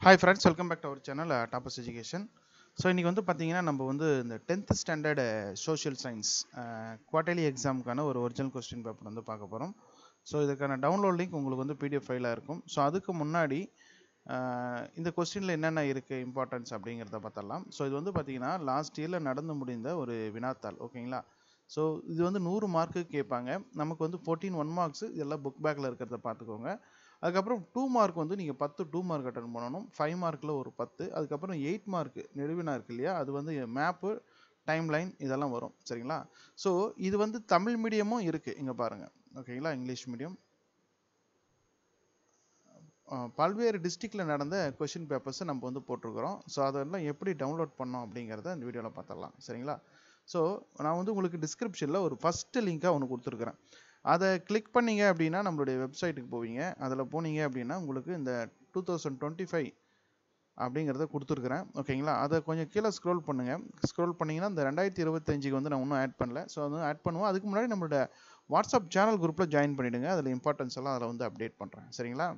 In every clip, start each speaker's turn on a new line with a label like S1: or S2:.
S1: Hi friends, welcome back to our channel Tapas Education. So இன்றைக்கி வந்து பார்த்தீங்கன்னா நம்ம வந்து இந்த 10th standard social science quarterly எக்ஸாமுக்கான ஒரு ஒரிஜினல் கொஸ்டின் பேப்பர் வந்து பார்க்க போகிறோம். ஸோ இதுக்கான டவுன்லோட் லிங்க் உங்களுக்கு வந்து பிடிஎஃப் ஃபைலாக இருக்கும். ஸோ அதுக்கு முன்னாடி இந்த கொஸ்டினில் என்னென்ன இருக்குது இம்பார்ட்டன்ஸ் அப்படிங்கிறத பார்த்தலாம். ஸோ இது வந்து பார்த்தீங்கன்னா லாஸ்ட் இயரில் நடந்து முடிந்த ஒரு வினாத்தாள், ஓகேங்களா. ஸோ இது வந்து 100 மார்க்கு கேட்பாங்க. நமக்கு வந்து 14 1 மார்க்ஸ் இதெல்லாம் புக் பேக்கில் இருக்கிறத பார்த்துக்கோங்க. அதுக்கப்புறம் 2 மார்க் வந்து நீங்கள் 10 2 மார்க் அட்டன் பண்ணணும். 5 மார்க்கில் ஒரு 10. அதுக்கப்புறம் 8 மார்க் நெடுவினா இருக்கு இல்லையா, அது வந்து மேப்பு டைம் லைன் இதெல்லாம் வரும், சரிங்களா. ஸோ இது வந்து தமிழ் மீடியமும் இருக்குது, இங்கே பாருங்கள், ஓகேங்களா. இங்கிலீஷ் மீடியம் பல்வேறு டிஸ்ட்ரிக்டில் நடந்த கொஷின் பேப்பர்ஸை நம்ம வந்து போட்டிருக்கிறோம். ஸோ அதெல்லாம் எப்படி டவுன்லோட் பண்ணோம் அப்படிங்கிறத இந்த வீடியோவில் பார்த்துடலாம், சரிங்களா. ஸோ நான் வந்து உங்களுக்கு டிஸ்கிரிப்ஷனில் ஒரு ஃபஸ்ட்டு லிங்காக ஒன்று கொடுத்துருக்குறேன். அதை கிளிக் பண்ணிங்க அப்படின்னா நம்மளுடைய வெப்சைட்டுக்கு போவீங்க. அதில் போனீங்க அப்படின்னா உங்களுக்கு இந்த 2025 அப்படிங்கிறத கொடுத்துருக்குறேன், ஓகேங்களா. அதை கொஞ்சம் கீழே ஸ்க்ரோல் பண்ணுங்கள். ஸ்க்ரோல் பண்ணிங்கன்னா இந்த 2025க்கு வந்து நான் இன்னும் ஆட் பண்ணல. ஸோ அது ஆட் பண்ணுவோம். அதுக்கு முன்னாடி நம்மளோட வாட்ஸ்அப் சேனல் குரூப்பில் ஜாயின் பண்ணிவிடுங்க. அதில் இம்பார்ட்டன்ஸ் எல்லாம் அதில் வந்து அப்டேட் பண்ணுறேன், சரிங்களா.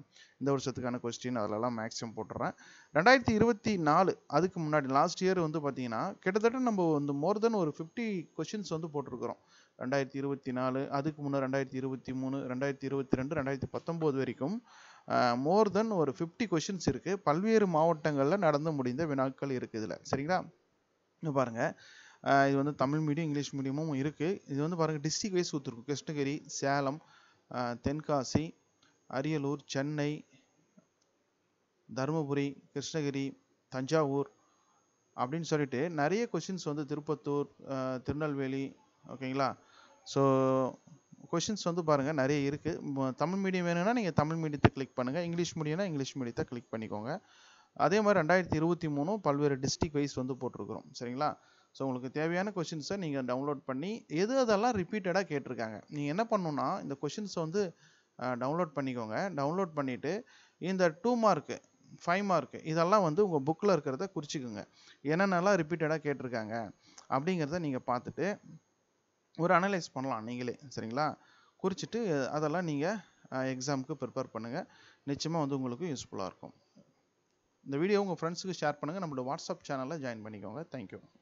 S1: இந்த வருஷத்துக்கான கொஸ்டின் அதிலெல்லாம் மேக்ஸிமம் போட்டுறேன். 2024 அதுக்கு முன்னாடி லாஸ்ட் இயர் வந்து பார்த்தீங்கன்னா கிட்டத்தட்ட நம்ம வந்து மோர் தென் ஒரு 50 கொஷின்ஸ் வந்து போட்டிருக்கிறோம். 2024 அதுக்கு முன்னே 2023 2022 2019 வரைக்கும் மோர் தென் ஒரு 50 கொஷின்ஸ் இருக்குது. பல்வேறு மாவட்டங்களில் நடந்து முடிந்த வினாக்கள் இருக்குது இதில், சரிங்களா. இங்கே பாருங்கள், இது வந்து தமிழ் மீடியம் இங்கிலீஷ் மீடியமும் இருக்குது. இது வந்து பாருங்கள் டிஸ்ட்ரிக் வைஸ் கொடுத்துருக்கும். கிருஷ்ணகிரி, சேலம், தென்காசி, அரியலூர், சென்னை, தருமபுரி, கிருஷ்ணகிரி, தஞ்சாவூர் அப்படின்னு சொல்லிட்டு நிறைய கொஷின்ஸ் வந்து திருப்பத்தூர், திருநெல்வேலி, ஓகேங்களா. ஸோ கொஷின்ஸ் வந்து பாருங்கள் நிறைய இருக்குது. தமிழ் மீடியம் வேணும்னா நீங்கள் தமிழ் மீடியத்தை கிளிக் பண்ணுங்கள். இங்கிலீஷ் மீடியம்னா இங்கிலீஷ் மீடியத்தை கிளிக் பண்ணிக்கோங்க. அதே மாதிரி 2023 பல்வேறு டிஸ்ட்ரிக் வைஸ் வந்து போட்டிருக்கிறோம், சரிங்களா. ஸோ உங்களுக்கு தேவையான கொஷின்ஸை நீங்கள் டவுன்லோட் பண்ணி அதெல்லாம் ரிப்பீட்டடாக கேட்டிருக்காங்க. நீங்கள் என்ன பண்ணணுன்னா இந்த கொஷின்ஸை வந்து டவுன்லோட் பண்ணிக்கோங்க. டவுன்லோட் பண்ணிவிட்டு இந்த 2 மார்க்கு 5 மார்க்கு இதெல்லாம் வந்து உங்கள் புக்கில் இருக்கிறத குறிச்சிக்கோங்க. என்னென்னலாம் ரிப்பீட்டடாக கேட்டிருக்காங்க அப்படிங்கிறத நீங்கள் பார்த்துட்டு ஒரு அனலைஸ் பண்ணலாம் நீங்களே, சரிங்களா. குறிச்சிட்டு அதெல்லாம் நீங்கள் எக்ஸாமுக்கு ப்ரிப்பேர் பண்ணுங்கள். நிச்சயமாக வந்து உங்களுக்கு யூஸ்ஃபுல்லாக இருக்கும். இந்த வீடியோ உங்கள் ஃப்ரெண்ட்ஸுக்கு ஷேர் பண்ணுங்கள். நம்மளோட வாட்ஸ்அப் சேனலில் ஜாயின் பண்ணிக்கோங்க. தேங்க்யூ.